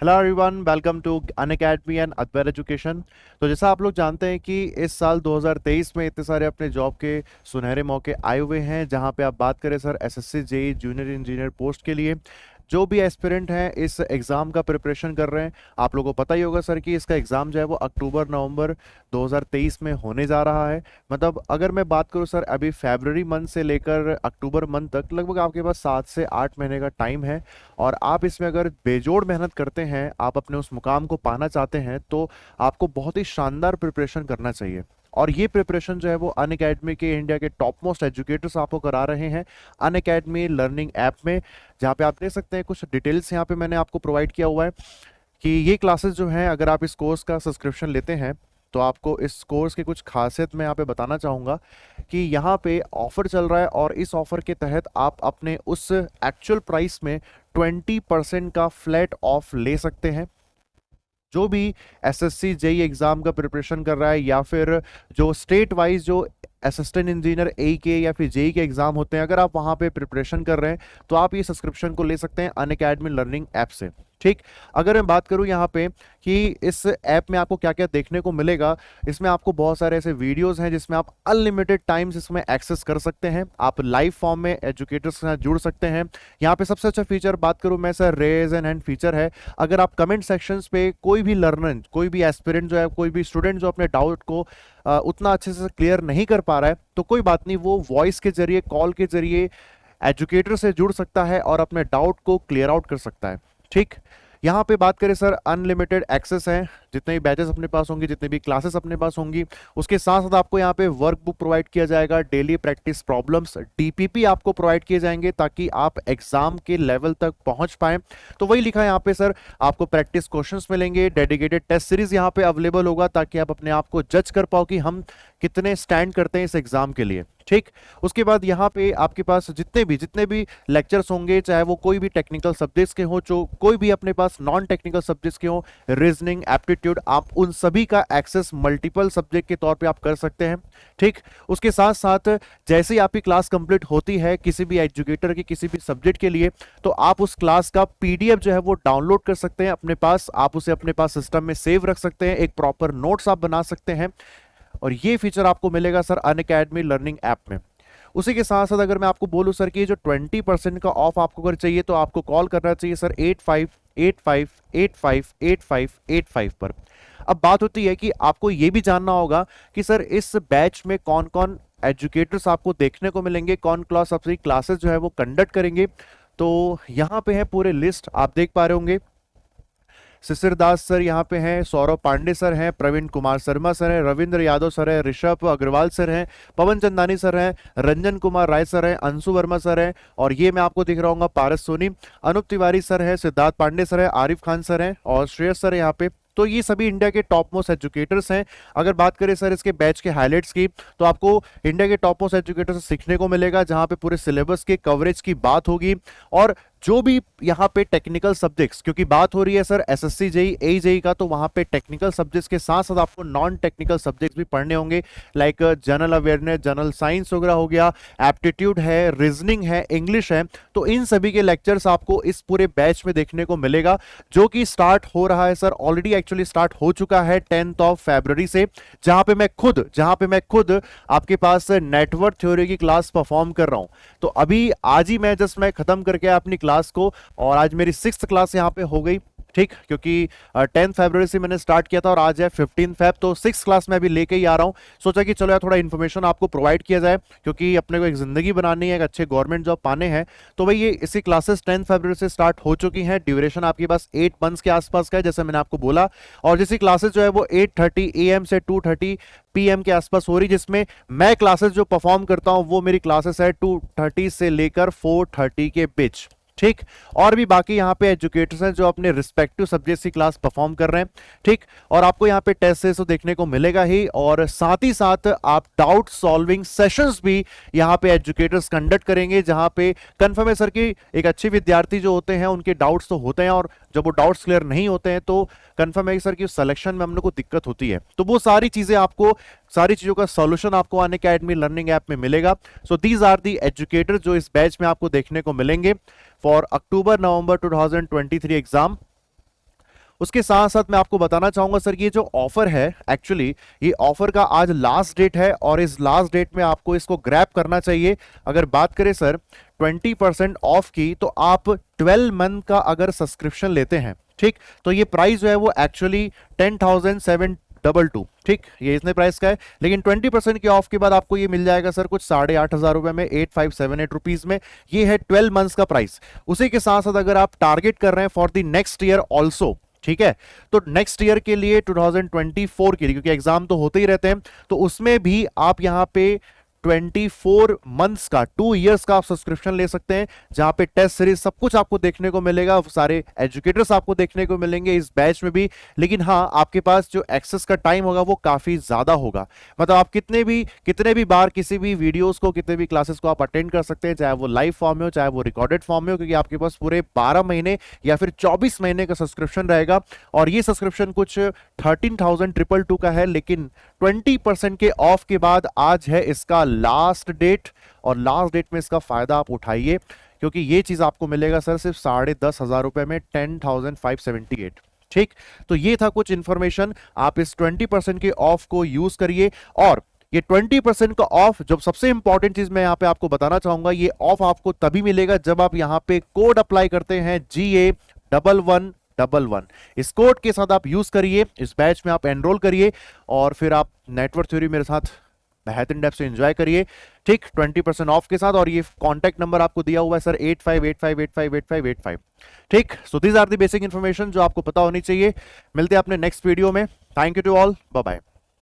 Hello everyone, welcome to Unacademy and Advait education. तो जैसा आप लोग जानते हैं कि इस साल 2023 में इतने सारे अपने जॉब के सुनहरे मौके आए हुए हैं, जहां पे आप बात करें sir SSC JE junior engineer post के लिए जो भी एस्पिरेंट हैं इस एग्ज़ाम का प्रिपरेशन कर रहे हैं। आप लोगों को पता ही होगा सर कि इसका एग्ज़ाम जो है वो अक्टूबर नवंबर 2023 में होने जा रहा है। मतलब अगर मैं बात करूं सर, अभी फरवरी मंथ से लेकर अक्टूबर मंथ तक लगभग आपके पास 7 से 8 महीने का टाइम है। और आप इसमें अगर बेजोड़ मेहनत करते हैं, आप अपने उस मुकाम को पाना चाहते हैं, तो आपको बहुत ही शानदार प्रिपरेशन करना चाहिए। और ये प्रिपरेशन जो है वो अनअकैडमी के इंडिया के टॉप मोस्ट एजुकेटर्स आपको करा रहे हैं अनअकैडमी लर्निंग ऐप में, जहाँ पे आप देख सकते हैं कुछ डिटेल्स यहाँ पे मैंने आपको प्रोवाइड किया हुआ है कि ये क्लासेस जो हैं, अगर आप इस कोर्स का सब्सक्रिप्शन लेते हैं तो आपको इस कोर्स की कुछ खासियत मैं यहाँ पे बताना चाहूँगा कि यहाँ पे ऑफर चल रहा है और इस ऑफर के तहत आप अपने उस एक्चुअल प्राइस में 20% का फ्लैट ऑफ ले सकते हैं। जो भी एसएससी जेई एग्जाम का प्रिपरेशन कर रहा है या फिर जो स्टेट वाइज जो असिस्टेंट इंजीनियर ए के या फिर जेई के एग्जाम होते हैं, अगर आप वहां पे प्रिपरेशन कर रहे हैं तो आप ये सब्सक्रिप्शन को ले सकते हैं अनअकैडमी लर्निंग ऐप से। ठीक, अगर मैं बात करूं यहाँ पे कि इस ऐप में आपको क्या क्या देखने को मिलेगा, इसमें आपको बहुत सारे ऐसे वीडियोस हैं जिसमें आप अनलिमिटेड टाइम्स इसमें एक्सेस कर सकते हैं। आप लाइव फॉर्म में एजुकेटर्स के साथ जुड़ सकते हैं। यहाँ पे सबसे अच्छा फीचर बात करूं मैं sir, raise and hand feature है। अगर आप कमेंट सेक्शंस पे कोई भी लर्नर, कोई भी एस्पिरेंट जो है, कोई भी स्टूडेंट जो अपने डाउट को उतना अच्छे से क्लियर नहीं कर पा रहा है, तो कोई बात नहीं, वो वॉइस के जरिए, कॉल के जरिए एजुकेटर से जुड़ सकता है और अपने डाउट को क्लियर आउट कर सकता है। ठीक, यहाँ पे बात करें सर, अनलिमिटेड एक्सेस है। जितने भी बैचेस अपने पास होंगी, जितने भी क्लासेस अपने पास होंगी, उसके साथ साथ आपको यहाँ पे वर्क बुक प्रोवाइड किया जाएगा, डेली प्रैक्टिस प्रॉब्लम्स, डीपीपी आपको प्रोवाइड किए जाएंगे ताकि आप एग्जाम के लेवल तक पहुंच पाए। तो वही लिखा है यहाँ पे सर, आपको प्रैक्टिस क्वेश्चंस मिलेंगे, डेडिकेटेड टेस्ट सीरीज यहाँ पे अवेलेबल होगा ताकि आप अपने आप को जज कर पाओ कि हम कितने स्टैंड करते हैं इस एग्जाम के लिए। ठीक, उसके बाद यहाँ पे आपके पास जितने भी लेक्चर्स होंगे, चाहे वो कोई भी टेक्निकल सब्जेक्ट्स के हो, जो कोई भी अपने पास नॉन टेक्निकल सब्जेक्ट्स के हो, रीजनिंग, एप्टीट्यूड, आप उन सभी का एक्सेस मल्टीपल सब्जेक्ट के तौर पे आप कर सकते हैं। ठीक, उसके साथ साथ जैसे ही आपकी क्लास कंप्लीट होती है किसी भी एजुकेटर की किसी भी सब्जेक्ट के लिए, तो आप उस क्लास का पीडीएफ जो है वो डाउनलोड कर सकते हैं अपने पास। आप उसे अपने पास सिस्टम में सेव रख सकते हैं, एक प्रॉपर नोट्स आप बना सकते हैं। और ये फीचर आपको मिलेगा सर अनअकैडमी लर्निंग ऐप में। उसी के साथ साथ अगर मैं आपको बोलूं सर कि जो 20% का ऑफ आपको अगर चाहिए तो आपको कॉल करना चाहिए सर 8585858585 पर। अब बात होती है कि आपको ये भी जानना होगा कि सर इस बैच में कौन कौन एजुकेटर्स आपको देखने को मिलेंगे, कौन क्लास अपनी क्लासेस जो है वो कंडक्ट करेंगे। तो यहाँ पे है पूरे लिस्ट, आप देख पा रहे होंगे। शिशिर दास सर यहाँ पे हैं, सौरभ पांडे सर हैं, प्रवीण कुमार शर्मा सर हैं, रविंद्र यादव सर हैं, ऋषभ अग्रवाल सर हैं, पवन चंदानी सर हैं, रंजन कुमार राय सर हैं, अंशु वर्मा सर हैं, और ये मैं आपको दिख रहा हूँ पारस सोनी, अनूप तिवारी सर है, सिद्धार्थ पांडे सर है, आरिफ खान सर हैं और श्रेयस सर है यहाँ पे। तो ये सभी इंडिया के टॉप मोस्ट एजुकेटर्स हैं। अगर बात करें सर इसके बैच के हाइलाइट्स की, तो आपको इंडिया के टॉप मोस्ट एजुकेटर्स से सीखने को मिलेगा, जहां पे पूरे सिलेबस के कवरेज की बात होगी। और जो भी यहाँ पे टेक्निकल सब्जेक्ट्स, क्योंकि बात हो रही है सर एसएससी जेई ए जेई का, तो वहां पे टेक्निकल सब्जेक्ट्स के साथ साथ आपको नॉन टेक्निकल सब्जेक्ट्स भी पढ़ने होंगे, like general awareness, general science वगैरह हो गया, एप्टीट्यूड है, रीजनिंग है, इंग्लिश है। तो इन सभी के लेक्चर्स आपको इस पूरे बैच में देखने को मिलेगा, जो कि स्टार्ट हो रहा है सर, ऑलरेडी एक्चुअली स्टार्ट हो चुका है 10 फरवरी से, जहां पे मैं खुद आपके पास नेटवर्क थ्योरी की क्लास परफॉर्म कर रहा हूं। तो अभी आज ही मैं खत्म करके अपनी क्लास को, और आज मेरी 6th क्लास यहाँ पे हो गई। ठीक, क्योंकि 10 फरवरी से मैंने स्टार्ट किया था और आज है 15 फेब, तो 6th क्लास में अभी लेके ही आ रहा हूँ। सोचा कि चलो यार थोड़ा इन्फॉर्मेशन आपको प्रोवाइड किया जाए, क्योंकि अपने को एक जिंदगी बनानी है, एक अच्छे गवर्नमेंट जॉब पाने हैं। तो भाई ये इसी क्लासेस 10 फरवरी से स्टार्ट हो चुकी हैं। ड्यूरेशन आपके पास 8 मंथ्स के आसपास का है, जैसे मैंने आपको बोला। और जैसी क्लासेस जो है वो 8:30 AM से 2:30 PM के आसपास हो रही, जिसमें मैं क्लासेस जो परफॉर्म करता हूं वो मेरी क्लासेस है 2:30 से लेकर 4:30 के बीच। ठीक, और भी बाकी यहाँ पे एजुकेटर्स हैं जो अपने रिस्पेक्टिव सब्जेक्ट्स की क्लास परफॉर्म कर रहे हैं। ठीक, और आपको यहाँ पे टेस्ट तो देखने को मिलेगा ही, और साथ ही साथ आप डाउट सॉल्विंग सेशंस भी यहाँ पे एजुकेटर्स कंडक्ट करेंगे, जहाँ पे कंफर्म है सर कि एक अच्छे विद्यार्थी जो होते हैं उनके डाउट्स तो होते हैं, और जब वो डाउट्स क्लियर नहीं होते हैं तो कंफर्म है सर कि सिलेक्शन में हम लोग को दिक्कत होती है। तो वो सारी चीजों का सॉल्यूशन आपको अनअकैडमी लर्निंग ऐप में मिलेगा। So these are the educator जो इस बैच में आपको देखने को मिलेंगे फॉर अक्टूबर नवंबर 2023 एग्जाम। उसके साथ साथ मैं आपको बताना चाहूंगा सर, ये जो ऑफर है एक्चुअली, ये ऑफर का आज लास्ट डेट है और इस लास्ट डेट में आपको इसको ग्रैब करना चाहिए। अगर बात करें सर 20% ऑफ की, तो आप 12 मंथ का अगर सब्सक्रिप्शन लेते हैं, ठीक, तो ये प्राइस जो है वो एक्चुअली 10,722, ठीक, ये इतने प्राइस का है। लेकिन 20% के ऑफ के बाद आपको ये मिल जाएगा सर कुछ 8,500 रुपए में, 8578 रुपीज में। ये है 12 मंथ्स का प्राइस। उसी के साथ साथ अगर आप टारगेट कर रहे हैं for the next year also, ठीक है, तो नेक्स्ट ईयर के लिए 2024 के लिए, क्योंकि एग्जाम तो होते ही रहते हैं, तो उसमें भी आप यहां पे 24 मंथ्स का, 2 इयर्स का आप सब्सक्रिप्शन ले सकते हैं, जहां पे टेस्ट सीरीज सब कुछ आपको देखने को मिलेगा, सारे एजुकेटर्स आपको देखने को मिलेंगे इस बैच में भी। लेकिन हाँ, आपके पास जो एक्सेस का टाइम होगा वो काफी ज्यादा होगा। मतलब आप कितने भी बार किसी भी वीडियोस को, कितने भी क्लासेस को आप अटेंड कर सकते हैं, चाहे वो लाइव फॉर्म में हो, चाहे वो रिकॉर्डेड फॉर्म में हो, क्योंकि आपके पास पूरे 12 महीने या फिर 24 महीने का सब्सक्रिप्शन रहेगा। और ये सब्सक्रिप्शन कुछ 13,222 का है, लेकिन 20% के ऑफ के बाद आज है इसका लास्ट डेट, और लास्ट डेट में इसका फायदा आप उठाइए, क्योंकि ये चीज आपको मिलेगा सर सिर्फ 10,500 रुपए में, 10,578। ठीक, तो ये था कुछ इंफॉर्मेशन। आप इस 20% के ऑफ को यूज करिए। और ये 20% का ऑफ, जब सबसे इंपॉर्टेंट चीज मैं यहां पे आपको बताना चाहूंगा, ये ऑफ आपको तभी मिलेगा जब आप यहां पे कोड अप्लाई करते हैं GA1111। इस कोड के साथ आप यूज करिए, इस बैच में आप एनरोल करिए, और फिर आप नेटवर्क थ्योरी मेरे साथ बेहतरीन डेप्थ से एंजॉय करिए। ठीक, 20% ऑफ के साथ। और ये कांटेक्ट नंबर आपको दिया हुआ है सर 8585858585। ठीक, so these are the basic information जो आपको पता होनी चाहिए। मिलते हैं अपने नेक्स्ट वीडियो में। Thank you to all, bye bye.